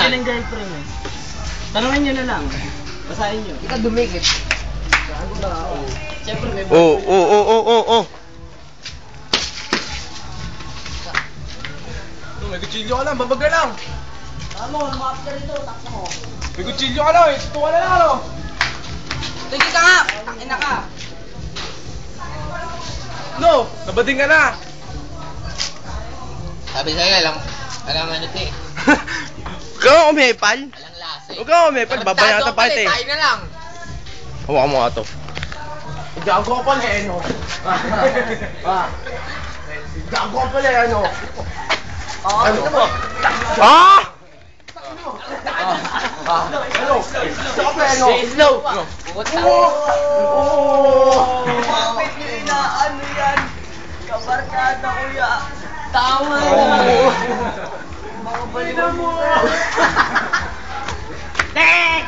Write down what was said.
sila ng girlfriend eh. Tanungin nyo na lang. Basahin nyo. Ikaw dumikit. Siyempre may Oh. May kutsilyo ka lang, babaga lang. Tama, lumapit ka rito, takbo mo. May kutsilyo ka lang, ito ka na lang, ano? Tingin ka nga! Takin na ka! No, nabading ka na. Sabi sa'yo, alam ano ito eh. Huwag kang umepal. Alang lasa eh. Huwag kang umepal, babayatan pa ito eh. Tayo na lang. Hawakan mo nga to. Gago pa na, ano? Gago pa na, ano? Ano mo? Ah! Ano? Stop na, ano? Slow! Bakit nyo inaano yan? Kabarkada ko ya. Tama! Mga baliwan mo. Tek!